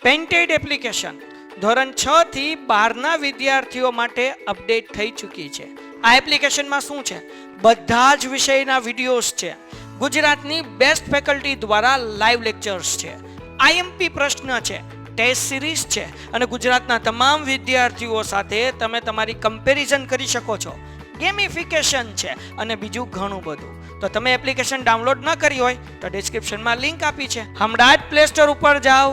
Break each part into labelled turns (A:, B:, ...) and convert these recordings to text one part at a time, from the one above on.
A: Painted application ધોરણ 6 થી 12ના વિદ્યાર્થીઓ માટે અપડેટ થઈ ચૂકી છે. આ એપ્લિકેશનમાં શું છે? બધા જ વિષયના વિડીયોઝ છે. ગુજરાતની બેસ્ટ ફેકલ્ટી દ્વારા લાઈવ લેક્ચર્સ છે. આઈએમપી પ્રશ્ન છે, ટેસ્ટ સિરીઝ છે અને ગુજરાતના તમામ વિદ્યાર્થીઓ સાથે તમે તમારી કમ્પેરિઝન કરી શકો છો. ગેમિફિકેશન છે અને બીજું ઘણું બધું. તો તમે એપ્લિકેશન ડાઉનલોડ ન કરી હોય તો ડિસ્ક્રિપ્શનમાં લિંક આપી છે. હમણાં જ પ્લે સ્ટોર ઉપર જાઓ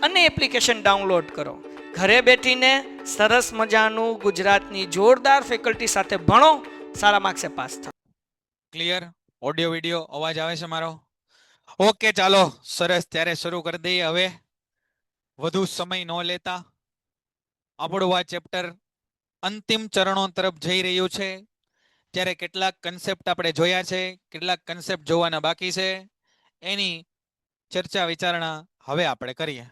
A: અને એપ્લિકેશન ડાઉનલોડ કરો. ઘરે બેઠીને સરસ મજાનું ગુજરાતની જોરદાર ફેકલ્ટી સાથે ભણો, સારા માર્ક્સે પાસ થાઓ.
B: ક્લિયર? ઓડિયો વિડિયો અવાજ આવે છે મારો? ઓકે, ચાલો સરસ. ત્યારે શરૂ કરી દઈએ. હવે વધુ સમય ન લેતા આપણું આ ચેપ્ટર અંતિમ ચરણો તરફ જઈ રહ્યું છે. ત્યારે કેટલાક કન્સેપ્ટ આપણે જોયા છે, કેટલાક કન્સેપ્ટ જોવાના બાકી છે. એની ચર્ચા વિચારણા હવે આપણે કરીએ.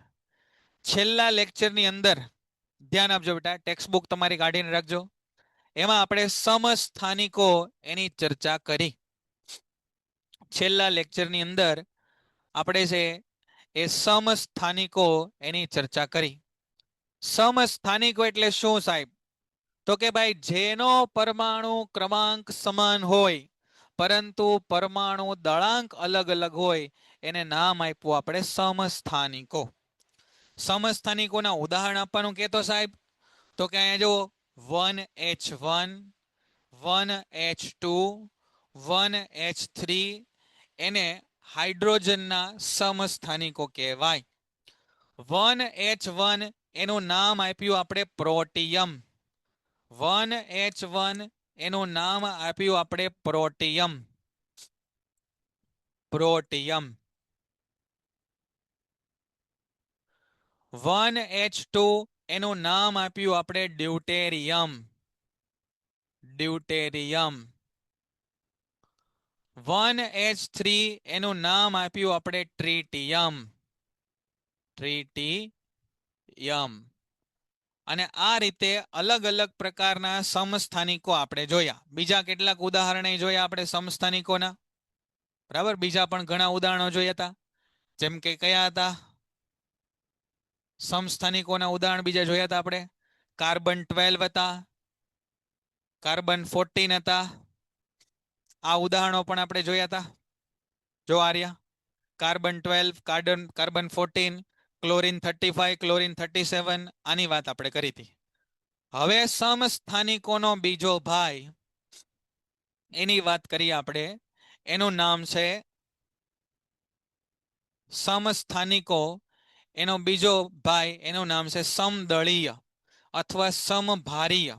B: છેલ્લા લેક્ચરની અંદર ધ્યાન આપજો બેટા, ટેક્સ્ટ બુક તમારી કાઢીને રાખજો. એમાં આપણે સમસ્થાનિકો એની ચર્ચા કરી. છેલ્લા લેક્ચરની અંદર આપણે છે એ સમસ્થાનિકો એની ચર્ચા કરી. સમસ્થાનિકો એટલે શું સાહેબ? તો કે ભાઈ જેનો પરમાણુ ક્રમાંક સમાન હોય પરંતુ પરમાણુ દળાંક અલગ અલગ હોય એને નામ આપ્યું આપણે સમસ્થાનિકો. સમસ્થાનિકોના ઉદાહરણ આપવાનું કહેતો સાહેબ, તો કે અહીંયા જો 1H1, 1H2, 1H3 એને હાઇડ્રોજનના સમસ્થાનિકો કહેવાય. 1H1 એનું નામ આપ્યું આપણે પ્રોટિયમ. 1H1 એનું નામ આપ્યું આપણે પ્રોટિયમ. પ્રોટિયમ. 1H2 એનું નામ આપ્યું આપણે ડ્યુટેરિયમ. ડ્યુટેરિયમ. 1H3 એનું નામ આપ્યું આપણે ટ્રિટિયમ. ટ્રિટિયમ. અને આ રીતે અલગ અલગ પ્રકારના સમસ્થાનિકો આપણે જોયા. બીજા કેટલાક ઉદાહરણો જોયા આપણે સમસ્થાનિકોના, બરાબર. બીજા પણ ઘણા ઉદાહરણો જોયા હતા. જેમ કે કયા હતા સમસ્થાનિકોના ઉદાહરણ? બીજા જોયા હતા આપણે. કાર્બન 12 હતા, કાર્બન 14 હતા. આ ઉદાહરણો પણ આપણે જોયા હતા. જો Arya, carbon 12, carbon 14, chlorine 35, chlorine 37, આની વાત આપણે કરી હતી. હવે સમસ્થાનિકોનો બીજો ભાઈ એની વાત કરીએ આપણે. એનું નામ છે સમસ્થાનિકો. એનો બીજો ભાઈ એનું નામ છે સમદળીય અથવા સમભારીય.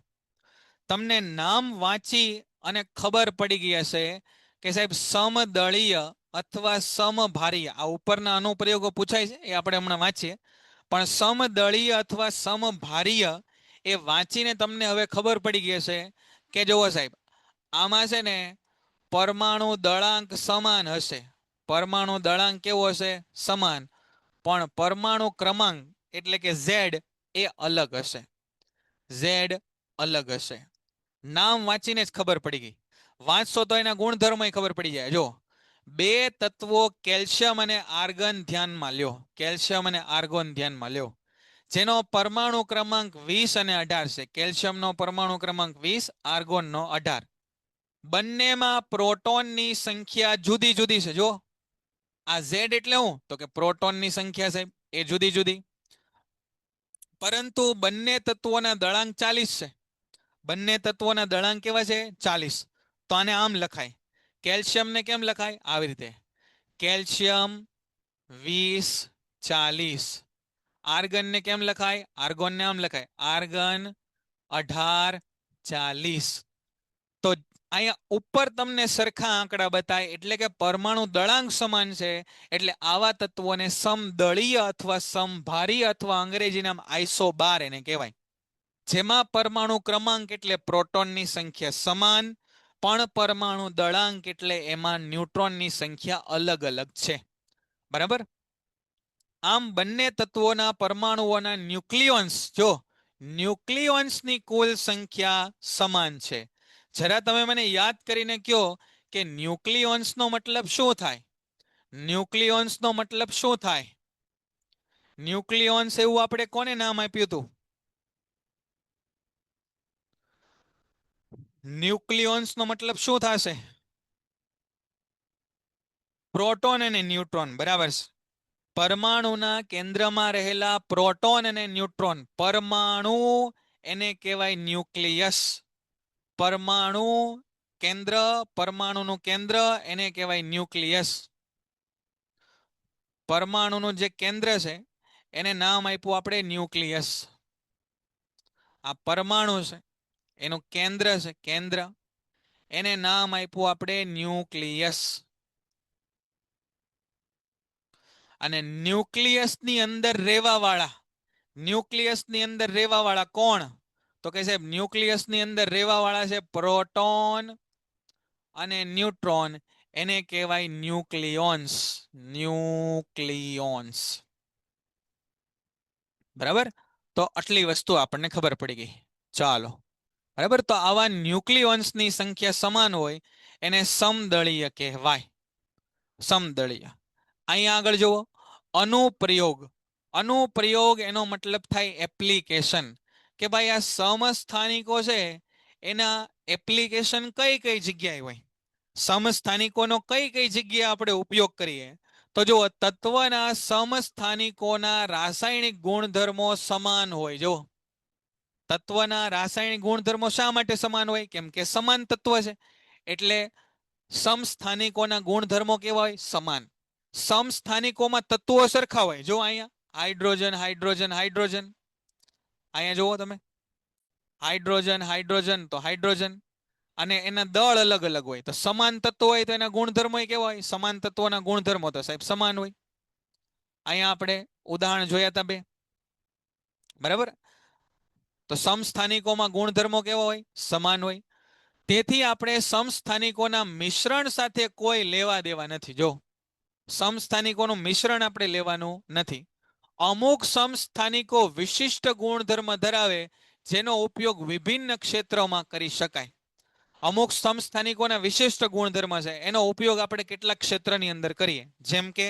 B: તમને નામ વાંચી અને ખબર પડી ગઈ હશે કે સાહેબ સમદળીય અથવા સમભારીય, આ ઉપરના અનુપ્રયોગો પૂછાય છે એ આપણે હમણાં વાંચીએ. પણ સમદળીય અથવા સમભારીય એ વાંચીને તમને હવે ખબર પડી ગઈ હશે કે જુઓ સાહેબ, આમાં છે ને પરમાણુ દળાંક સમાન હશે. પરમાણુ દળાંક કેવો હશે? સમાન. પણ પરમાણુ ક્રમાંક એટલે કે ઝેડ એ અલગ હશે. ઝેડ અલગ હશે. નામ વાંચીને જ ખબર પડી ગઈ. વાંચશો તો એના ગુણધર્મો ખબર પડી જાય. જો બે તત્વો કેલ્શિયમ અને આર્ગન ધ્યાનમાં લ્યો. કેલ્શિયમ અને આર્ગોન ધ્યાનમાં લ્યો, જેનો પરમાણુ ક્રમાંક 20 અને 18 છે. કેલ્શિયમનો પરમાણુ ક્રમાંક 20, આર્ગોનનો 18. બંનેમાં પ્રોટોનની સંખ્યા જુદી જુદી છે. જો આ ઝેડ એટલે હું? તો કે પ્રોટોનની સંખ્યા સાહેબ એ જુદી જુદી. પરંતુ બંને તત્વોના દળાંક 40 છે. બંને તત્વોના દળાંક કેવા છે? 40. તો આને આમ લખાય. કેલ્શિયમને કેમ લખાય? આવી રીતે. કેલ્શિયમ 20, 40. આર્ગનને કેમ લખાય? આર્ગોનને આમ લખાય. આર્ગન 18, 40. તો અહીંયા ઉપર તમને સરખા આંકડા બતાય એટલે કે પરમાણુ દળાંક સમાન છે. એટલે આવા તત્વોને સમદળીય અથવા સમભારીય અથવા અંગ્રેજીનામ આઇસોબાર એને કહેવાય. જેમાં પરમાણુ ક્રમાંક એટલે પ્રોટોનની સંખ્યા સમાન, પણ પરમાણુ દળાંક એટલે એમાં ન્યુટ્રોનની સંખ્યા અલગ અલગ છે. બરાબર? આમ બંને તત્વોના પરમાણુઓના ન્યુક્લિયોન્સ, જો ન્યુક્લિયોન્સની કુલ સંખ્યા સમાન છે. જરા તમે મને યાદ કરીને કહો કે ન્યુક્લિયોન્સનો મતલબ શું થાય? ન્યુક્લિયોન્સનો મતલબ શું થાય? ન્યુક્લિયોન્સ એવું આપણે કોને નામ આપ્યું હતું? ન્યુક્લિયોન્સ નો મતલબ શું થશે? પ્રોટોન અને ન્યુટ્રોન, બરાબર છે. પરમાણુના કેન્દ્રમાં રહેલા પ્રોટોન અને ન્યુટ્રોન, પરમાણુ એને કહેવાય ન્યુક્લિયસ. પરમાણુ કેન્દ્ર, પરમાણુનું કેન્દ્ર એને કહેવાય ન્યુક્લિયસ. પરમાણુનું જે કેન્દ્ર છે એને નામ આપ્યું આપણે ન્યુક્લિયસ. આ પરમાણુ છે એનું કેન્દ્ર છે, કેન્દ્ર, એને નામ આપ્યું આપણે ન્યુક્લિયસ. અને ન્યુક્લિયસની અંદર રહેવાવાળા, ન્યુક્લિયસની અંદર રહેવાવાળા કોણ? તો કે સાહેબ ન્યુક્લિયસની અંદર રહેવાવાળા છે પ્રોટોન અને ન્યુટ્રોન, એને કહેવાય ન્યુક્લિયોન્સ. ન્યુક્લિયોન્સ, બરાબર. તો આટલી વસ્તુ આપણને ખબર પડી ગઈ. ચાલો, બરાબર. તો આવા ન્યુક્લિયોન્સની સંખ્યા સમાન હોય એને સમદળીય કહેવાય. સમદળીય. અહીંયા આગળ જુઓ, અનુપ્રયોગ. અનુપ્રયોગ એનો મતલબ થાય એપ્લિકેશન. કે ભાઈ આ સમસ્થાનિકો છે એના એપ્લિકેશન કઈ કઈ જગ્યાએ હોય? સમસ્થાનિકોનો કઈ કઈ જગ્યાએ આપણે ઉપયોગ કરીએ? તો જો તત્વના સમસ્થાનિકોના રાસાયણિક ગુણધર્મો સમાન હોય. જો તત્વના રાસાયણિક ગુણધર્મો શા માટે સમાન હોય? કેમ કે સમાન તત્વ છે એટલે સમસ્થાનિકોના ગુણધર્મો કેવા હોય? સમાન. સમસ્થાનિકોમાં તત્વો સરખા હોય. જો અહીંયા હાઇડ્રોજન, હાઇડ્રોજન, હાઇડ્રોજન. અહીંયા જુઓ તમે, હાઇડ્રોજન, હાઇડ્રોજન તો હાઇડ્રોજન. અને એના દળ અલગ અલગ હોય. તો સમાન તત્વો હોય તો એના ગુણધર્મો કેવા હોય? સમાન તત્વોના ગુણધર્મો તો સાહેબ સમાન હોય. અહીંયા આપણે ઉદાહરણ જોયા હતા બે, બરાબર. તો સમસ્થાનિકોમાં ગુણધર્મો કેવા હોય? સમાન હોય. તેથી આપણે સમસ્થાનિકોના મિશ્રણ સાથે કોઈ લેવા દેવા નથી. જો સમસ્થાનિકોનું મિશ્રણ આપણે લેવાનું નથી. અમુક સમસ્થાનિકો વિશિષ્ટ ગુણધર્મ ધરાવે જેનો ઉપયોગ વિભિન્ન ક્ષેત્રોમાં કરી શકાય. અમુક સમસ્થાનિકોના વિશિષ્ટ ગુણધર્મ છે એનો ઉપયોગ આપણે કેટલાક ક્ષેત્રની અંદર કરીએ. જેમ કે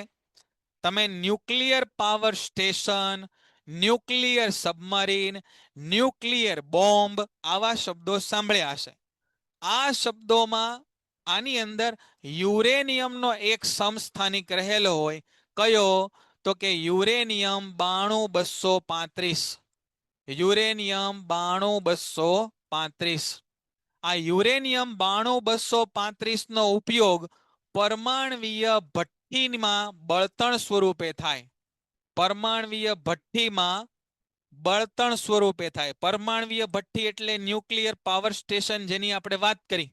B: તમે nuclear power station, nuclear submarine, nuclear bomb આવા શબ્દો સાંભળ્યા હશે. આ શબ્દોમાં આની અંદર યુરેનિયમનો એક સમસ્થાનિક રહેલો હોય. કયો? તો કે યુરેનિયમ 92235. યુરેનિયમ 92235. આ યુરેનિયમ 92235 નો ઉપયોગ પરમાણવીય ભઠ્ઠીમાં બળતણ સ્વરૂપે થાય. પરમાણવીય ભઠ્ઠીમાં બળતણ સ્વરૂપે થાય. પરમાણવીય ભઠ્ઠી એટલે ન્યુક્લિયર પાવર સ્ટેશન જેની આપણે વાત કરી,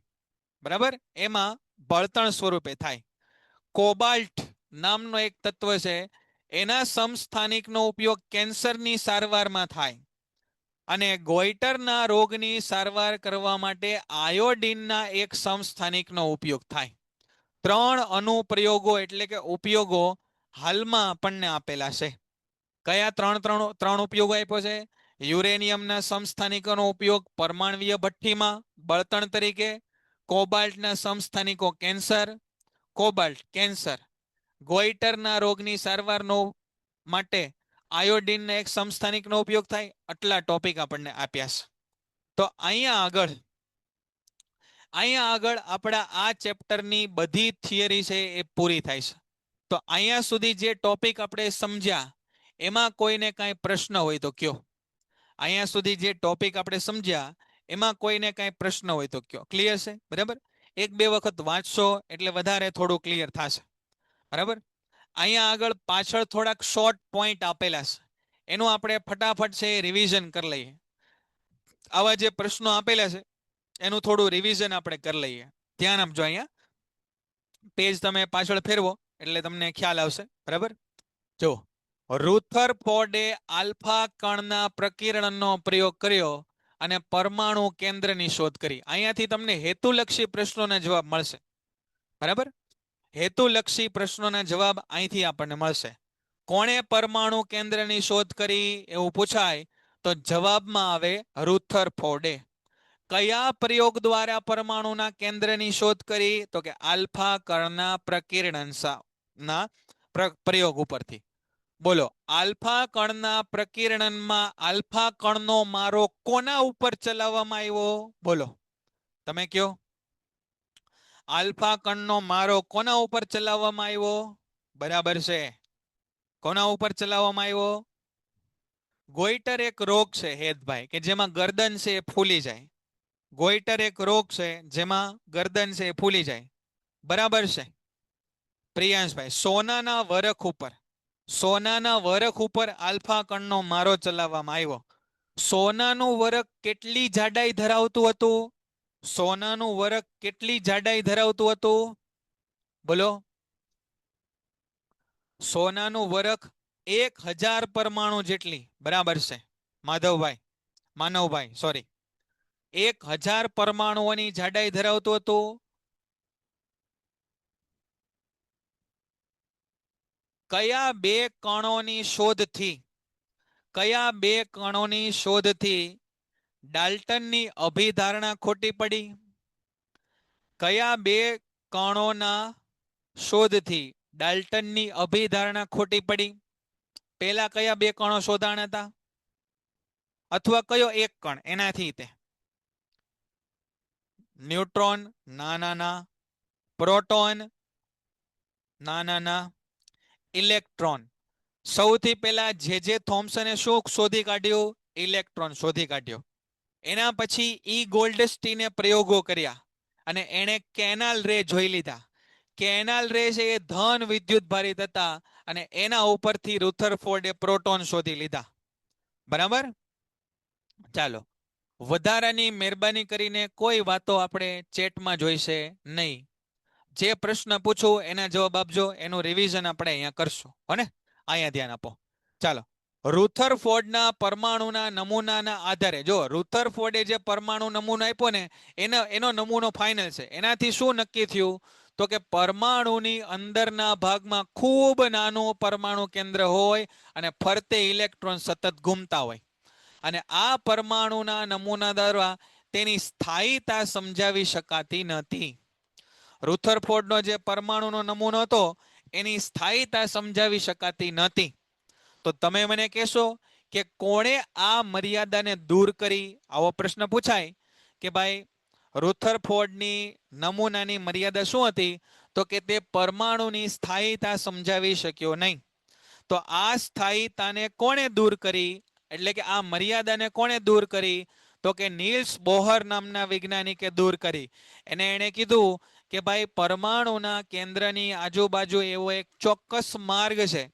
B: બરાબર, એમાં બળતણ સ્વરૂપે થાય. કોબાલ્ટ નામનો એક તત્વ છે એના સમસ્થાનિકનો ઉપયોગ કેન્સરની સારવારમાં થાય. અને ગોઈટરના રોગની સારવાર કરવા માટે આયોડિનના એક સમસ્થાનિકનો ઉપયોગ થાય. 3 અનુપ્રયોગો એટલે કે ઉપયોગો હાલમાં આપણને આપેલા છે. કયા ત્રણ ઉપયોગો આપ્યો છે? યુરેનિયમના સમસ્થાનિકોનો ઉપયોગ પરમાણવીય ભઠ્ઠીમાં બળતણ તરીકે, કોબાલ્ટના સમસ્થાનિકો કેન્સર, કોબાલ્ટ કેન્સર, ગોઈટરના રોગની સારવારનો માટે આયોડિનના એક સમસ્થાનિકનો ઉપયોગ થાય. આટલા ટોપિક આપણને આપ્યા છે. તો અહીંયા આગળ આપણા આ ચેપ્ટરની બધી થિયરી છે એ પૂરી થાય છે. તો અહીંયા સુધી જે ટોપિક આપણે સમજ્યા એમાં કોઈને કાંઈ પ્રશ્ન હોય તો કયો. અહીંયા સુધી જે ટોપિક આપણે સમજ્યા એમાં કોઈને કાંઈ પ્રશ્ન હોય તો કયો. ક્લિયર છે? બરાબર. 1-2 વખત વાંચશો એટલે વધારે થોડું ક્લિયર થશે. બરાબર. અહીંયા આગળ પાછળ થોડાક શોર્ટ પોઈન્ટ આપેલા છે એનું આપણે ફટાફટ છે રિવિઝન કરી લઈએ. આવા જે પ્રશ્નો આપેલા છે એનું થોડું રિવિઝન આપણે કરી લઈએ. ધ્યાન આપજો. અહીંયા પેજ તમે પાછળ ફેરવો એટલે તમને ખ્યાલ આવશે. બરાબર. જો રુથરફોર્ડે આલ્ફા કણના પ્રકીર્ણનનો પ્રયોગ કર્યો અને પરમાણુ કેન્દ્રની શોધ કરી. અહીંયાથી તમને હેતુલક્ષી પ્રશ્નોના જવાબ મળશે. બરાબર. હેતુલક્ષી પ્રશ્નોના જવાબ અહીંથી આપણને મળશે. કોણે પરમાણુ કેન્દ્રની શોધ કરી એવું પૂછાય તો જવાબમાં આવે રુથરફોર્ડે. કયા પ્રયોગ દ્વારા પરમાણુના કેન્દ્રની શોધ કરી? તો કે આલ્ફા કણના પ્રકીર્ણનના પ્રયોગ ઉપરથી. બોલો, આલ્ફા કણના પ્રકીર્ણનમાં આલ્ફા કણનો મારો કોના ઉપર ચલાવવામાં આવ્યો? બોલો, તમે કયો. આલ્ફા કણનો મારો કોના ઉપર ચલાવવામાં આવ્યો? બરાબર છે. કોના ઉપર ચલાવવામાં આવ્યો? ગોઈટર એક રોગ છે હેતભાઈ, કે જેમાં ગરદન છે એ ફૂલી જાય. ગોઈટર એક રોગ છે જેમાં ગરદન છે એ ફૂલી જાય. બરાબર છે પ્રિયાંશભાઈ. સોનાના વરખ ઉપર, સોનાના વરખ ઉપર આલ્ફા કણનો મારો ચલાવવામાં આવ્યો. સોનાનું વરખ કેટલી જાડાઈ ધરાવતું હતું? સોનાનું વરખ કેટલી જાડાઈ ધરાવતું હતું? બોલો. સોનાનું વરખ 1000 પરમાણુ જેટલી. બરાબર છે માધવભાઈ, માનવભાઈ સોરી, 1000 પરમાણુઓની જાડાઈ ધરાવતું હતું. કયા બે કણોની શોધથી, કયા બે કણોની શોધથી ડાલ્ટનની અભિધારણા ખોટી પડી? કયા બે કણોના શોધથી ડાલ્ટનની અભિધારણા ખોટી પડી? પહેલા કયા બે કણો શોધાણા હતા? અથવા કયો એક કણ એનાથી તે? ન્યુટ્રોન ના ના ના, પ્રોટોન ના ના ના, ઇલેક્ટ્રોન. સૌથી પહેલા જે થોમ્સને શું શોધી કાઢ્યું? ઇલેક્ટ્રોન શોધી કાઢ્યો. એના પછી ઈ ગોલ્ડસ્ટીને પ્રયોગો કર્યા અને એણે કેનાલ રે જોઈ લીધા. કેનાલ રે છે એ ધન વિદ્યુત ભારિત હતા અને એના ઉપરથી રુથરફોર્ડે પ્રોટોન શોધી લીધા. બરાબર. ચાલો, વધારાની મહેરબાની કરીને કોઈ વાતો આપણે ચેટમાં જોઈશે નહીં. જે પ્રશ્ન પૂછું એના જવાબ આપજો, એનું રિવિઝન આપણે અહીંયા કરશું. હોને, અહીંયા ધ્યાન આપો. ચાલો, રુથરફોર્ડના પરમાણુના નમૂનાના આધારે, જો રુથરફોર્ડે જે પરમાણુ નમૂનો આપ્યો ને એનો નમૂનો ફાઇનલ છે. એનાથી શું નક્કી થયું? તો કે પરમાણુની અંદરના ભાગમાં ખૂબ નાનું પરમાણુ કેન્દ્ર હોય અને ફરતે ઇલેક્ટ્રોન સતત ઘૂમતા હોય. અને આ પરમાણુના નમૂના દ્વારા તેની સ્થાયીતા સમજાવી શકાતી નથી. રુથરફોર્ડનો જે પરમાણુનો નમૂનો હતો એની સ્થાયીતા સમજાવી શકાતી નથી. તો તમે મને કહેશો કે કોણે આ મર્યાદાને દૂર કરી? આવો પ્રશ્ન પૂછાય કે ભાઈ રુથરફોર્ડની નમૂનાની મર્યાદા શું હતી? તો કે તે પરમાણુની સ્થાયીતા સમજાવી શક્યો નહીં. તો આ સ્થાયીતાને કોણે દૂર કરી? એટલે કે આ મર્યાદાને કોણે દૂર કરી? તો કે નીલ્સ બોહર નામના વૈજ્ઞાનિકે દૂર કરી. એણે કીધું કે ભાઈ પરમાણુના કેન્દ્રની આજુબાજુ એવો એક ચોક્કસ માર્ગ છે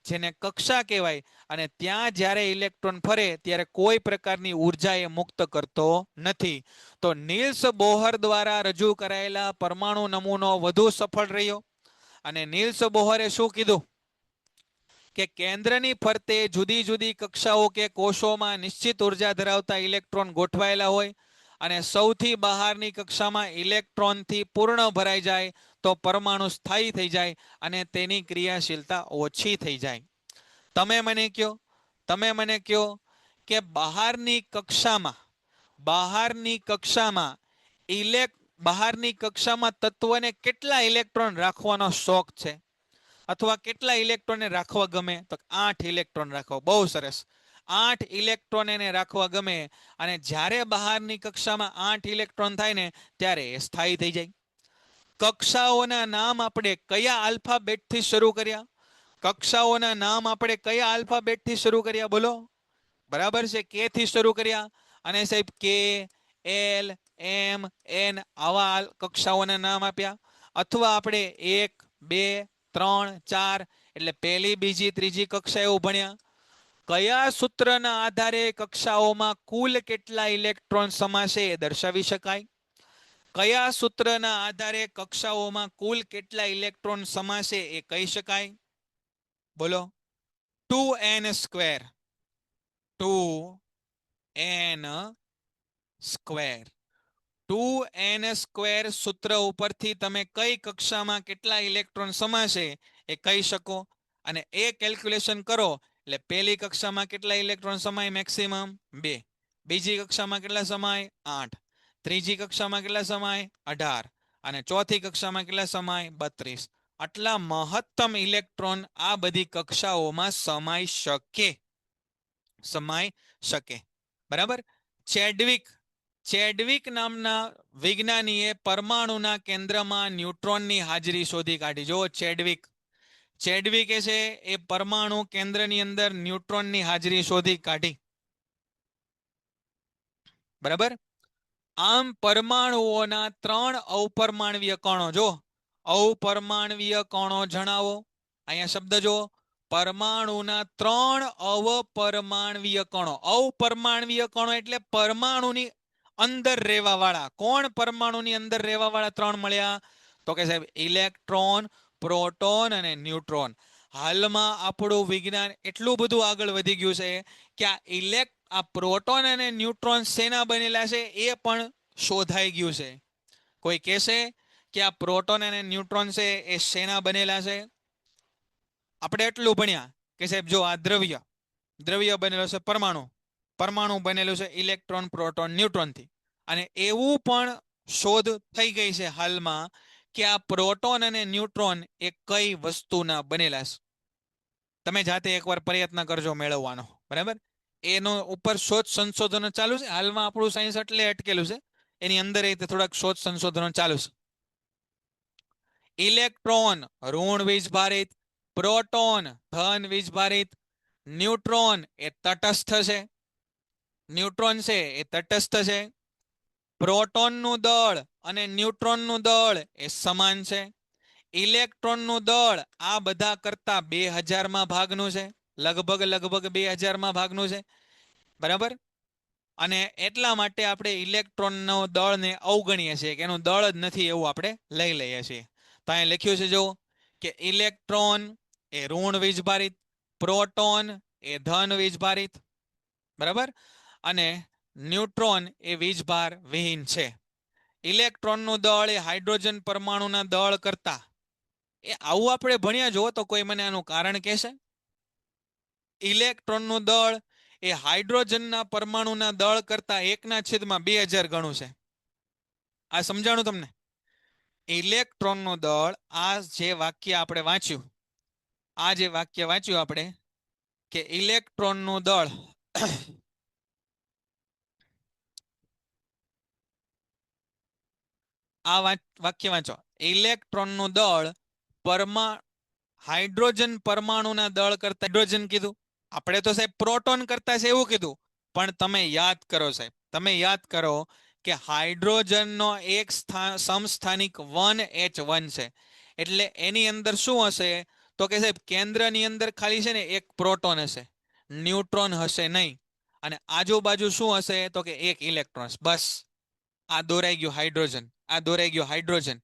B: જેને કક્ષા કહેવાય અને ત્યાં જ્યારે ઇલેક્ટ્રોન ફરે ત્યારે કોઈ પ્રકારની ઉર્જા એ મુક્ત કરતો નથી. તો નીલ્સ બોહર દ્વારા રજૂ કરાયેલા પરમાણુ નમૂનો વધુ સફળ રહ્યો. અને નીલ્સ બોહરે શું કીધું કે કેન્દ્રની ફરતે જુદી જુદી કક્ષાઓ કે કોષોમાં નિશ્ચિત ઉર્જા ધરાવતા ઇલેક્ટ્રોન ગોઠવાયેલા હોય અને સૌથી બહારની કક્ષામાં ઇલેક્ટ્રોનથી પૂર્ણ ભરાઈ જાય તો પરમાણુ સ્થાયી થઈ જાય અને તેની ક્રિયાશીલતા ઓછી થઈ જાય. તમે મને કહો કે બહારની કક્ષામાં તત્વને કેટલા ઇલેક્ટ્રોન રાખવાનો શોખ છે? અથવા કેટલા ઇલેક્ટ્રોનને રાખવા ગમે? તો 8 ઇલેક્ટ્રોન રાખવા. બહુ સરસ, 8 ઇલેક્ટ્રોન એને રાખવા ગમે. અને જ્યારે બહારની કક્ષામાં 8 ઇલેક્ટ્રોન થાય ને ત્યારે એ સ્થાયી થઈ જાય. કક્ષાઓના નામ આપણે કયા આલ્ફાબેટથી શરૂ કર્યા? કક્ષાઓના નામ આપણે કયા આલ્ફાબેટથી શરૂ કર્યા? બોલો. બરાબર છે, કે થી શરૂ કર્યા. અને સાહેબ કે, એલ, એમ, એન આવા કક્ષાઓના નામ આપ્યા. અથવા આપણે 1, 2, 3, 4 એટલે પહેલી, બીજી, ત્રીજી કક્ષા એવું ભણ્યા. કયા સૂત્રના આધારે કક્ષાઓમાં કુલ કેટલા ઇલેક્ટ્રોન સમાશે એ દર્શાવી શકાય? કયા સૂત્રના આધારે કક્ષાઓમાં કુલ કેટલા ઇલેક્ટ્રોન સમાશે એ કહી શકાય? બોલો. 2n², 2n², 2n² સૂત્ર ઉપરથી તમે કઈ કક્ષામાં કેટલા ઇલેક્ટ્રોન સમાશે એ કહી શકો. અને એ કેલ્ક્યુલેશન કરો એટલે પહેલી કક્ષામાં કેટલા ઇલેક્ટ્રોન સમાય? મેક્સિમમ 2. બીજી કક્ષામાં કેટલા સમાય? 8. ત્રીજી કક્ષામાં કેટલા સમાય? 18. અને ચોથી કક્ષામાં કેટલા સમાય? 32. આટલા મહત્તમ ઇલેક્ટ્રોન આ બધી કક્ષાઓમાં સમાઈ શકે બરાબર. ચેડવિક નામના વિજ્ઞાનીએ પરમાણુના કેન્દ્રમાં ન્યુટ્રોનની હાજરી શોધી કાઢી. જો ચેડવિકે છે એ પરમાણુ કેન્દ્રની અંદર ન્યુટ્રોનની હાજરી શોધી કાઢી બરાબર. આમ પરમાણુઓના 3 અવપરમાણવીય કણો, જો અવપરમાણવીય કણો જણાવો. અહીંયા શબ્દ જો, પરમાણુના 3 અવપરમાણવીય કણો. અવપરમાણવીય કણો એટલે પરમાણુની અંદર રહેવા વાળા. કોણ પરમાણુની અંદર રહેવા વાળા 3 મળ્યા? તો કે સાહેબ ઇલેક્ટ્રોન, પ્રોટોન અને ન્યુટ્રોન. હાલમાં આપણું વિજ્ઞાન એટલું બધું આગળ વધી ગયું છે કે આ પ્રોટોન અને ન્યુટ્રોન શેના બનેલા છે એ પણ શોધાઈ ગયું છે. કોઈ કહેશે કે આ પ્રોટોન અને ન્યુટ્રોન છે એ શેના બનેલા છે? આપણે એટલું ભણ્યા કે સાહેબ જો આ દ્રવ્ય બનેલો છે પરમાણુ બનેલું છે ઇલેક્ટ્રોન, પ્રોટોન, ન્યુટ્રોનથી. અને એવું પણ શોધ થઈ ગઈ છે હાલમાં કે આ પ્રોટોન અને ન્યુટ્રોન એ કઈ વસ્તુના બનેલા છે. તમે જાતે એકવાર પ્રયત્ન કરજો મેળવવાનો બરાબર. એનો ઉપર શોધ સંશોધનો ચાલુ છે હાલમાં. આપણું સાયન્સ એટલે અટકેલું છે, એની અંદર એ થોડાક શોધ સંશોધનો ચાલુ છે. ઇલેક્ટ્રોન ઋણ વીજભારિત, પ્રોટોન ધન વીજભારિત, ન્યુટ્રોન એ તટસ્થ છે. ન્યુટ્રોન છે એ તટસ્થ છે. પ્રોટોનનું દળ અને ન્યુટ્રોનનું દળ એ સમાન છે. ઇલેક્ટ્રોનનું દળ આ બધા કરતા 2000માં ભાગનું છે, લગભગ 2000માં ભાગનું છે બરાબર. અને એટલા માટે આપણે ઇલેક્ટ્રોનનો દળને અવગણીએ છીએ કે એનું દળ જ નથી એવું આપણે લઈ લઈએ છીએ. તો અહીંયા લખ્યું છે જો કે ઇલેક્ટ્રોન એ ઋણ વીજભારિત, પ્રોટોન એ ધન વીજભારિત બરાબર, અને ન્યુટ્રોન એ વીજભાર વિહીન છે. ઇલેક્ટ્રોનનું દળ એ હાઇડ્રોજન પરમાણુના દળ કરતા, એ આવું આપણે ભણ્યા જો તો કોઈ મને આનું કારણ કહેશે? ઇલેક્ટ્રોનનું દળ એ હાઇડ્રોજનના પરમાણુના દળ કરતા 1/2000 ગણું છે. આ સમજાણું તમને? ઇલેક્ટ્રોનનું દળ, આ જે વાક્ય આપણે વાંચ્યું આપણે કે ઇલેક્ટ્રોનનું દળ આ વાક્ય વાંચો. ઇલેક્ટ્રોનનું દળ હાઇડ્રોજન પરમાણુના દળ કરતા, હાઇડ્રોજન કીધું આપણે તો સાહેબ પ્રોટોન કરતા છે એવું કીધું, પણ તમે યાદ કરો સાહેબ, તમે યાદ કરો કે હાઇડ્રોજનનો એક સમસ્થાનિક 1H1 છે. એટલે એની અંદર શું હશે તો કે સાહેબ કેન્દ્રની અંદર ખાલી છે ને એક પ્રોટોન હશે, ન્યુટ્રોન હશે નહીં. અને આજુબાજુ શું હશે તો કે એક ઇલેક્ટ્રોન. બસ આ દોરાઈ ગયું હાઇડ્રોજન.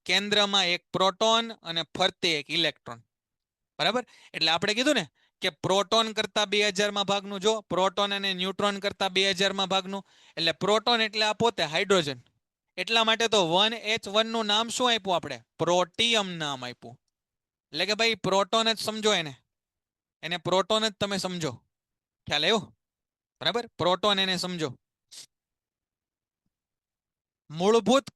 B: કેન્દ્રમાં એક પ્રોટોન અને ફરતે એક ઇલેક્ટ્રોન બરાબર. એટલે આપણે કીધું ને કે પ્રોટોન કરતા 2000માં ભાગનું, જો પ્રોટોન અને ન્યુટ્રોન કરતા 2000માં ભાગનું, એટલે પ્રોટોન એટલે આ પોતે હાઇડ્રોજન. એટલા માટે તો 1H1 નું નામ શું આપ્યું આપણે? પ્રોટિયમ નામ આપ્યું. એટલે કે ભાઈ પ્રોટોન જ સમજો, એને પ્રોટોન જ તમે સમજો. ખ્યાલ આવ્યો બરાબર? પ્રોટોન એને સમજો. મૂળભૂત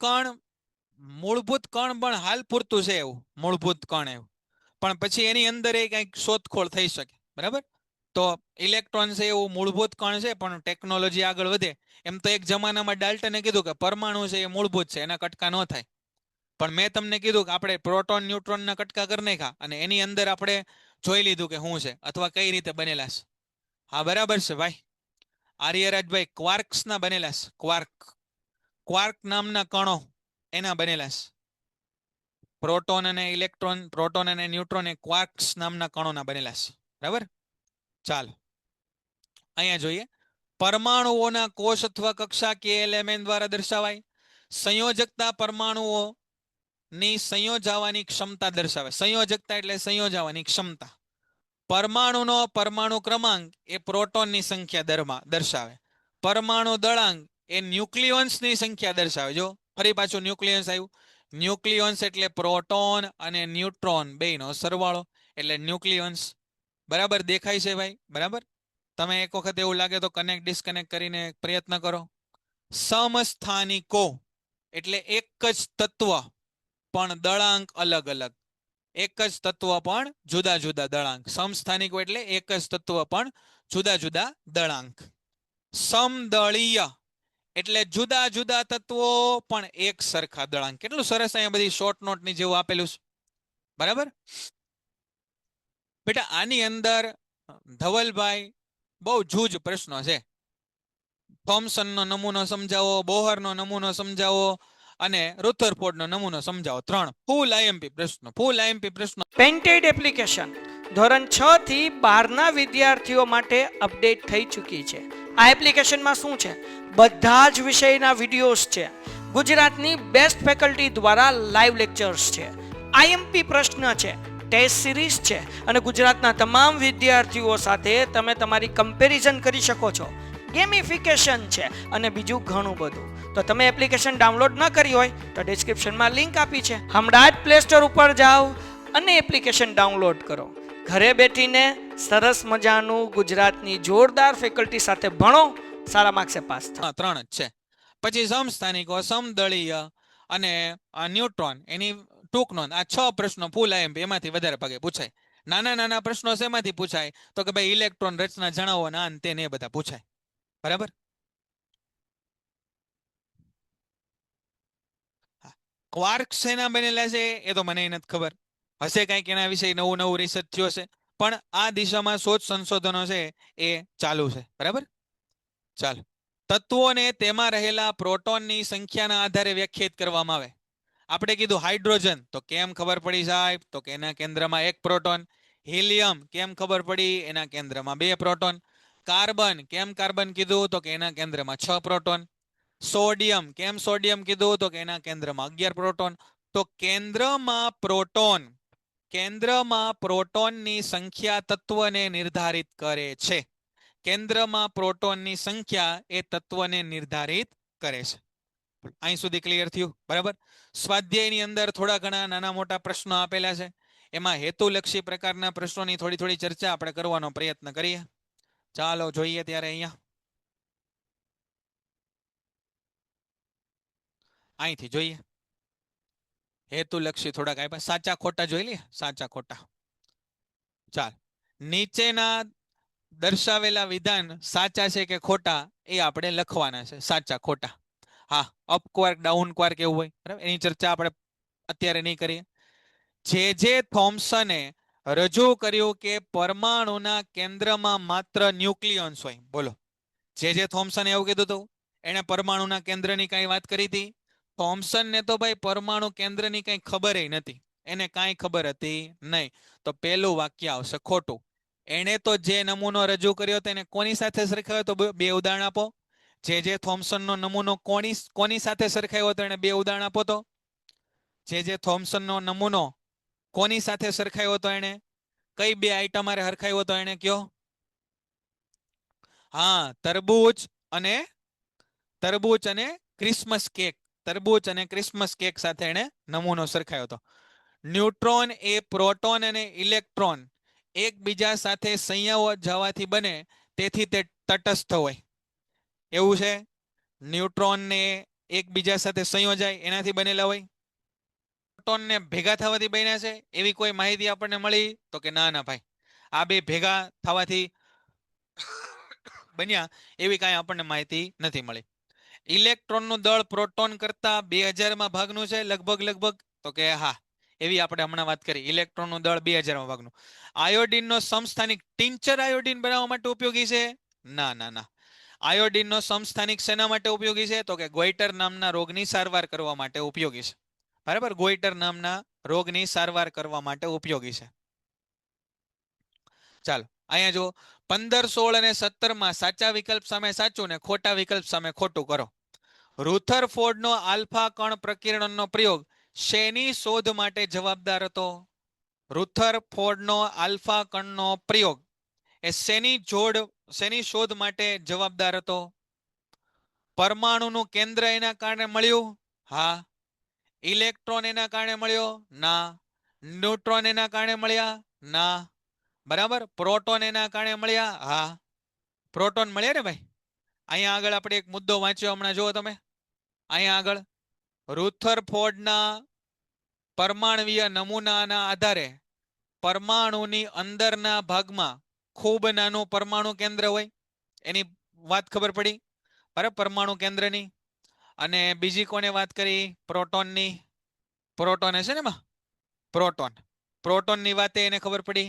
B: કણ પણ હાલ પૂરતું છે એવું, મૂળભૂત કણ એવું, પણ પછી એની અંદર એ કંઈક શોધખોળ થઈ શકે બરાબર. તો ઇલેક્ટ્રોન છે એવું મૂળભૂત કણ છે, પણ ટેકનોલોજી આગળ વધે એમ તો એક જમાનામાં ડાલ્ટને કીધું કે પરમાણુ છે એ મૂળભૂત છે, એના કટકા ન થાય. પણ મેં તમને કીધું કે આપણે પ્રોટોન ન્યુટ્રોનના કટકા કરી નાખ્યા અને એની અંદર આપણે જોઈ લીધું કે શું છે અથવા કઈ રીતે બનેલા છે. હા બરાબર છે ભાઈ આર્યરાજભાઈ, ક્વાર્ક્સના બનેલા છે. ક્વાર્ક નામના કણો એના બનેલા છે. પ્રોટોન અને ઇલેક્ટ્રોન, પ્રોટોન અને ન્યુટ્રોન એ ક્વાર્ક્સ નામના કણોના બનેલા છે બરાબર. ચાલો અહીંયા જોઈએ. પરમાણુઓના કોષ અથવા કક્ષા કે એલિમેન્ટ દ્વારા દર્શાવાય. સંયોજકતા પરમાણુઓની સંયોજાવાની ક્ષમતા દર્શાવે. સંયોજકતા એટલે સંયોજાવાની ક્ષમતા. પરમાણુનો પરમાણુ ક્રમાંક એ પ્રોટોનની સંખ્યા દર્શાવે. પરમાણુ દળાંક એ ન્યુક્લિયોન્સની સંખ્યા દર્શાવે. જો ફરી પાછું ન્યુક્લિયન્સ આવ્યું. ન્યુક્લિયોન્સ એટલે પ્રોટોન અને ન્યુટ્રોન બેયનો સરવાળો, એટલે ન્યુક્લિયોન્સ. બરાબર દેખાય છે ભાઈ? બરાબર. તમે એક વખત એવું લાગે તો કનેક્ટ ડિસ્કનેક્ટ કરીને પ્રયત્ન કરો. સમસ્થાનિકો એટલે એક જ તત્વ પણ દળાંક અલગ અલગ. એક જ તત્વ પણ જુદા જુદા દળાંક. સમસ્થાનિકો એટલે એક જ તત્વ પણ જુદા જુદા દળાંક. સમદળીય એટલે જુદા જુદા તત્વો પણ એક સરખા દળાંક. કેટલું સરસ અહીંયા બધી શોર્ટ નોટ ની જેવું આપેલું છે, બરાબર. બેટા આની અંદર ધવલભાઈ બહુ જૂજ પ્રશ્નો છે. થોમ્સનનો નમૂનો સમજાવો, બોહરનો નમૂનો સમજાવો અને રુથરફોર્ડનો નમૂનો સમજાવો. 3 ફૂલ આઈએમપી પ્રશ્નો, ફૂલ આઈએમપી પ્રશ્નો.
A: પેન્ટેડ એપ્લિકેશન ધોરણ 6 થી 12 ના વિદ્યાર્થીઓ માટે અપડેટ થઈ ચૂકી છે. આ એપ્લિકેશનમાં શું છે? બધા જ વિષયના વિડીયોઝ છે. ગુજરાતની બેસ્ટ ફેકલ્ટી દ્વારા લાઈવ લેક્ચર્સ છે. આઈએમપી પ્રશ્ન છે, ટેસ્ટ સિરીઝ છે અને ગુજરાતના તમામ વિદ્યાર્થીઓ સાથે તમે તમારી કમ્પેરિઝન કરી શકો છો. ગેમિફિકેશન છે અને બીજું ઘણું બધું. તો તમે એપ્લિકેશન ડાઉનલોડ ન કરી હોય તો ડિસ્ક્રિપ્શનમાં લિંક આપી છે. હમણાં જ પ્લે સ્ટોર ઉપર જાઓ અને એપ્લિકેશન ડાઉનલોડ કરો. ઘરે બેઠીને સરસ મજાનું ગુજરાતની જોરદાર ફેકલ્ટી સાથે ભણો, સારા માર્ક્સે પાસ થાઓ.
B: 3 જ છે. પછી સમસ્થાનિકો, સમદળીય અને ન્યુટ્રોન, એની ટૂંક નોંધ. આ 6 પ્રશ્નો ફૂલ આઈએમપી, એમાંથી વધારે ભાગે પૂછાય. નાના નાના પ્રશ્નો શેમાંથી પૂછાય? તો કે ભાઈ ઇલેક્ટ્રોન રચના જણાવો ને આ તે ને એ બધા પૂછાય, બરાબર. ક્વાર્ક શેના બનેલા છે એ તો મને નથી ખબર. હશે કંઈક એના વિશે નવું નવું રિસર્ચ થયો છે, પણ આ દિશામાં શોધ સંશોધનો છે એ ચાલુ છે, બરાબર. ચાલો, તત્વોને તેમાં રહેલા પ્રોટોનની સંખ્યાના આધારે વ્યાખ્યાયિત કરવામાં આવે. આપણે કીધું હાઇડ્રોજન, તો કેમ ખબર પડી સાહેબ? તો કે એના કેન્દ્રમાં 1 પ્રોટોન. હિલિયમ કેમ ખબર પડી? એના કેન્દ્રમાં 2 પ્રોટોન. કાર્બન કેમ કાર્બન કીધું? તો કે એના કેન્દ્રમાં 6 પ્રોટોન. સોડિયમ કેમ સોડિયમ કીધું? તો કે એના કેન્દ્રમાં 11 પ્રોટોન. તો કેન્દ્રમાં પ્રોટોનની સંખ્યા તત્વને નિર્ધારિત કરે છે. કેન્દ્રમાં પ્રોટોનની સંખ્યા એ તત્વને નિર્ધારિત કરે છે. અહીં સુધી ક્લિયર થયું, બરાબર. સ્વાધ્યાયની અંદર થોડા ઘણા નાના મોટા પ્રશ્નો આપેલા છે. એમાં હેતુલક્ષી પ્રકારના પ્રશ્નોની થોડી થોડી ચર્ચા આપણે કરવાનો પ્રયત્ન કરીએ. ચાલો જોઈએ ત્યારે અહીંયા અહીંથી જોઈએ. હેતુલક્ષી થોડાક આપ્યા. સાચા ખોટા જોઈ લઈએ, સાચા ખોટા. ચાલ, નીચેના દર્શાવેલા વિધાન સાચા છે કે ખોટા એ આપણે લખવાના છે. સાચા ખોટા. હા, અપ ક્વાર્ક ડાઉન ક્વાર્ક એવું હોય, બરાબર. એની ચર્ચા આપણે અત્યારે નહીં કરીએ. જે થોમ્સને રજૂ કર્યું કે પરમાણુના કેન્દ્રમાં માત્ર ન્યુક્લિયન્સ હોય. બોલો, જે થોમ્સને એવું કીધું હતું? એને પરમાણુના કેન્દ્રની કઈ વાત કરી હતી? થોમ્સનને તો ભાઈ પરમાણુ કેન્દ્રની કઈ ખબર નથી. એને કાંઈ ખબર હતી નહીં. તો પહેલું વાક્ય આવશે ખોટું. એણે તો જે નમૂનો રજૂ કર્યો તેને કોની સાથે સરખાવ્યો? તો 2 ઉદાહરણ આપો. જે થોમ્સનનો નમૂનો કોની સાથે સરખાવ્યો? તો એને 2 ઉદાહરણ આપો. તો જે થોમ્સનનો નમૂનો કોની સાથે સરખાવ્યો? તો એને કઈ 2 આઈટમ મારે સરખાવ્યો? તો એને કયો. હા, તરબૂચ અને ક્રિસમસ કેક. તરબૂચ અને ક્રિસમસ કેક સાથે એને નમૂનો સરખાવ્યો હતો. ન્યુટ્રોન એ પ્રોટોન અને ઇલેક્ટ્રોન એકબીજા સાથે સંયોજવા જવાથી બને, તેથી તે તટસ્થ હોય. એવું છે? ન્યુટ્રોનને એકબીજા સાથે સંયોજાય એનાથી બનેલા હોય. પ્રોટોનને ભેગા થવાથી બન્યા છે એવી કોઈ માહિતી આપણને મળી? તો કે ના ના ભાઈ, આ બે ભેગા થવાથી બન્યા એવી કાંઈ આપણને માહિતી નથી મળી. ઇલેક્ટ્રોનનું દળ પ્રોટોન કરતા 2000માં ભાગનું છે લગભગ. તો કે હા, એવી આપણે હમણાં વાત કરી. ઇલેક્ટ્રોનનું દળ 2000માં ભાગનું. આયોડિનનો સમસ્થાનિક ટિંચર આયોડિન બનાવવા માટે ઉપયોગી છે? ના ના ના. આયોડિનનો સમસ્થાનિક શેના માટે ઉપયોગી છે? તો કે ગોઈટર નામના રોગની સારવાર કરવા માટે ઉપયોગી છે, બરાબર. ગોઈટર નામના રોગની સારવાર કરવા માટે ઉપયોગી છે. ચાલો, અહીંયા જો 15, 16 અને 17માં સાચા વિકલ્પ સામે સાચું ને ખોટા વિકલ્પ સામે ખોટું કરો. રુથરફોર્ડનો આલ્ફા કણ પ્રકીર્ણનનો પ્રયોગ શેની શોધ માટે જવાબદાર હતો? રુથરફોર્ડનો આલ્ફા કણનો પ્રયોગ એ શેની શોધ માટે જવાબદાર હતો? પરમાણુનું કેન્દ્ર એના કારણે મળ્યું? હા. ઇલેક્ટ્રોન એના કારણે મળ્યો? ના. ન્યુટ્રોન એના કારણે મળ્યા? ના. બરાબર. પ્રોટોન એના કારણે મળ્યા? હા, પ્રોટોન મળ્યા ને ભાઈ. અહીંયા આગળ આપણે એક મુદ્દો વાંચ્યો હમણાં, જુઓ તમે. અહીંયા આગળ રુથરફોર્ડના પરમાણવીય નમૂનાના આધારે પરમાણુની અંદરના ભાગમાં ખૂબ નાનું પરમાણુ કેન્દ્ર હોય, એની વાત ખબર પડી બરાબર, પરમાણુ કેન્દ્રની. અને બીજી કોને વાત કરી? પ્રોટોનની. પ્રોટોન હશે ને એમાં, પ્રોટોન. પ્રોટોનની વાતે એને ખબર પડી.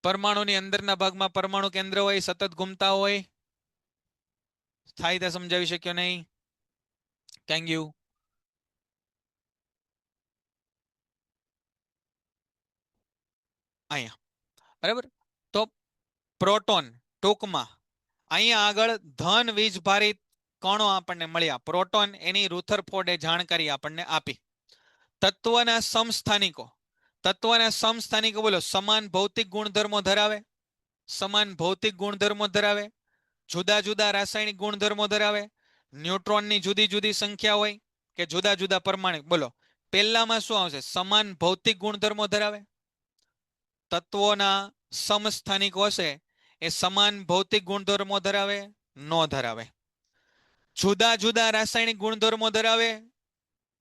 B: પરમાણુની અંદરના ભાગમાં પરમાણુ કેન્દ્ર હોય, સતત ઘૂમતા હોય. થાય તે સમજાવી શક્યો નહીં. Thank you. અહીંયા બરાબર. તો પ્રોટોન ટૂંકમાં અહીંયા આગળ ધન વીજભારિત કણો આપણને મળ્યા. પ્રોટોન એની રુથરફોર્ડે જાણકારી આપણને આપી. તત્વના સમસ્થાનિકો. તત્વના સમસ્થાનિકો બોલો. સમાન ભૌતિક ગુણધર્મો ધરાવે. સમાન ભૌતિક ગુણધર્મો ધરાવે. જુદા જુદા રાસાયણિક ગુણધર્મો ધરાવે. ન્યુટ્રોનની જુદી જુદી સંખ્યા હોય કે જુદા જુદા પરમાણુ. બોલો પહેલામાં શું આવશે? સમાન ભૌતિક ગુણધર્મો ધરાવે. તત્વોના સમસ્થાનિકો હશે એ સમાન ભૌતિક ગુણધર્મો ધરાવે? નો ધરાવે. જુદા જુદા રાસાયણિક ગુણધર્મો ધરાવે?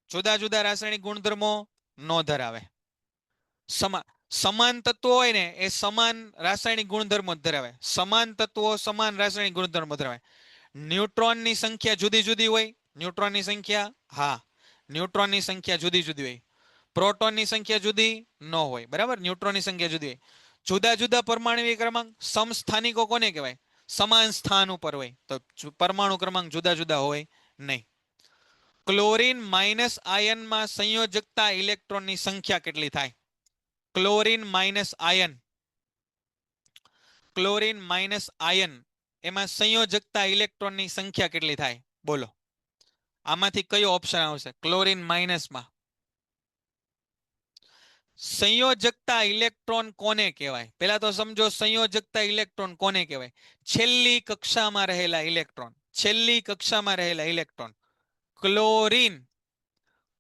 B: જુદા જુદા રાસાયણિક ગુણધર્મો નો ધરાવે. સમાન તત્વો હોય ને એ સમાન રાસાયણિક ગુણધર્મો ધરાવે. સમાન તત્વો સમાન રાસાયણિક ગુણધર્મો ધરાવે. ન્યુટ્રોનની સંખ્યા જુદી જુદી હોય. ન્યુટ્રોનની સંખ્યા, હા, ન્યુટ્રોનની સંખ્યા જુદી જુદી હોય. પ્રોટોનની સંખ્યા જુદી ન હોય. બરાબર, ન્યુટ્રોનની સંખ્યા જુદી હોય. જુદા જુદા પરમાણુ ક્રમાંક. સમસ્થાનિકો કોને કહેવાય? સમાન સ્થાન ઉપર હોય. તો પરમાણુ ક્રમાંક જુદા જુદા હોય નહીં. ક્લોરીન માઇનસ આયનમાં સંયોજકતા ઇલેક્ટ્રોનની સંખ્યા કેટલી થાય? Chlorine minus ion. Chlorine minus ion એમાં સંયોજકતા ઇલેક્ટ્રોનની સંખ્યા કેટલી થાય? બોલો આમાંથી કયો ઓપ્શન આવશે? ક્લોરીન માઇનસમાં સંયોજકતા ઇલેક્ટ્રોન કોને કહેવાય? પહેલા તો સમજો સંયોજકતા ઇલેક્ટ્રોન કોને કહેવાય? છેલ્લી કક્ષામાં રહેલા ઇલેક્ટ્રોન. છેલ્લી કક્ષામાં રહેલા ઇલેક્ટ્રોન. ક્લોરીન.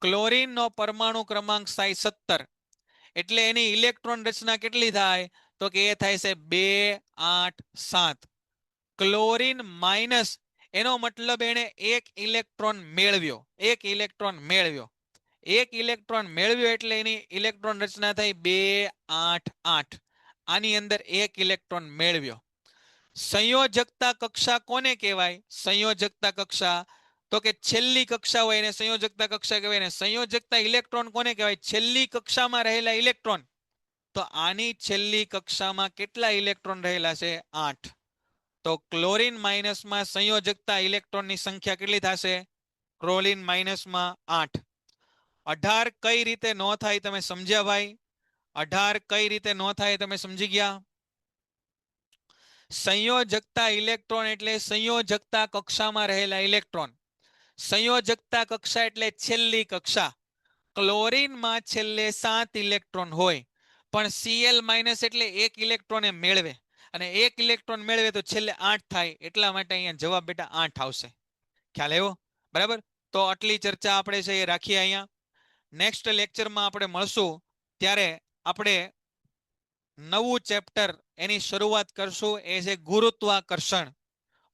B: ક્લોરીન નો પરમાણુ ક્રમાંક 17, એટલે એની ઇલેક્ટ્રોન રચના કેટલી થાય? તો કે એ થાય છે 2 8 7. ક્લોરીન માઇનસ એનો મતલબ એને એક ઇલેક્ટ્રોન મેળવ્યો. એક ઇલેક્ટ્રોન મેળવ્યો. એક ઇલેક્ટ્રોન મેળવ્યો એટલે એની ઇલેક્ટ્રોન રચના થઈ 2 8 8. આની અંદર એક ઇલેક્ટ્રોન મેળવ્યો. સંયોજકતા કક્ષા કોને કહેવાય? સંયોજકતા કક્ષા તો કે છેલ્લી કક્ષા હોય એને સંયોજકતા કક્ષા કહેવાય ને. સંયોજકતા ઇલેક્ટ્રોન કોને કહેવાય? છેલ્લી કક્ષામાં રહેલા ઇલેક્ટ્રોન. તો આની છેલ્લી કક્ષામાં કેટલા ઇલેક્ટ્રોન રહેલા છે? 8. તો ક્લોરીન માઇનસમાં સંયોજકતા ઇલેક્ટ્રોનની સંખ્યા કેટલી થશે? ક્લોરીન માઇનસમાં 8. 18 કઈ રીતે નો થાય તમે સમજ્યા ભાઈ? 18 કઈ રીતે નો થાય તમે સમજી ગયા? સંયોજકતા ઇલેક્ટ્રોન એટલે સંયોજકતા કક્ષામાં રહેલા ઇલેક્ટ્રોન. સંયોજકતા કક્ષા એટલે છેલ્લી કક્ષા. ક્લોરીનમાં છેલ્લે 7 ઇલેક્ટ્રોન હોય, પણ Cl માઇનસ એટલે એક ઇલેક્ટ્રોન એ મેળવે, અને એક ઇલેક્ટ્રોન મેળવે તો છેલ્લે 8 થાય. એટલા માટે અહીંયા જવાબ બેટા 8 આવશે. ખ્યાલ આવ્યો? બરાબર. તો આટલી ચર્ચા આપણે છે એ રાખીએ અહીંયા. નેક્સ્ટ લેક્ચરમાં આપણે મળશું ત્યારે આપણે નવું ચેપ્ટર એની શરૂઆત કરશું. એ છે ગુરુત્વાકર્ષણ.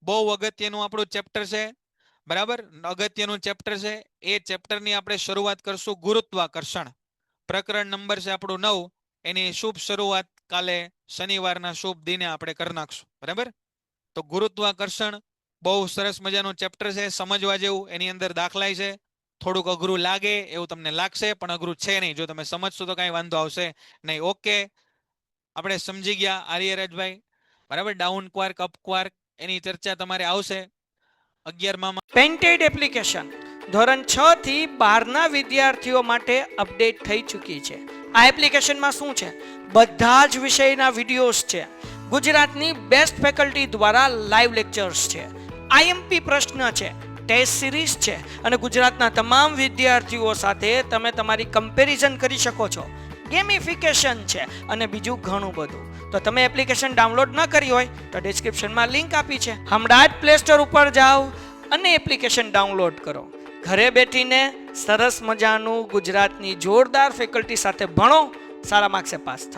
B: બહુ અગત્યનું આપણું ચેપ્ટર છે. બરાબર, અગત્યનું ચેપ્ટર છે. એ ચેપ્ટરની આપણે શરૂઆત કરશું ગુરુત્વાકર્ષણ. પ્રકરણ નંબર છે આપણું 9. એની શુભ શરૂઆત કાલે શનિવારના શુભ દિને આપણે કરી નાખશું. બરાબર. તો ગુરુત્વાકર્ષણ બહુ સરસ મજાનું ચેપ્ટર છે, સમજવા જેવું. એની અંદર દાખલાય છે. થોડુંક અઘરું લાગે એવું તમને લાગશે, પણ અઘરું છે નહીં. જો તમે સમજશો તો કાંઈ વાંધો આવશે નહીં. ઓકે, આપણે સમજી ગયા આર્યરાજભાઈ? બરાબર. ડાઉન ક્વાર્ક, અપ ક્વાર્ક એની ચર્ચા તમારે આવશે 11માં.
A: પેન્ટેડ એપ્લિકેશન ધોરણ 6 થી 12ના વિદ્યાર્થીઓ માટે અપડેટ થઈ ચૂકી છે. આ એપ્લિકેશનમાં શું છે? બધા જ વિષયના વિડીયોઝ છે. ગુજરાતની બેસ્ટ ફેકલ્ટી દ્વારા લાઈવ લેક્ચર્સ છે. આઈએમપી પ્રશ્ન છે, ટેસ્ટ સિરીઝ છે, અને ગુજરાતના તમામ વિદ્યાર્થીઓ સાથે તમે તમારી કમ્પેરિઝન કરી શકો છો. ગેમિફિકેશન છે અને બીજું ઘણું બધું. તો તમે એપ્લિકેશન ડાઉનલોડ ન કરી હોય તો ડિસ્ક્રિપ્શનમાં લિંક આપી છે. હમણાં જ પ્લે સ્ટોર ઉપર જાઓ અને એપ્લિકેશન ડાઉનલોડ કરો. ઘરે બેઠીને સરસ મજાનું ગુજરાતની જોરદાર ફેકલ્ટી સાથે ભણો, સારા માર્ક્સે પાસ થાઓ.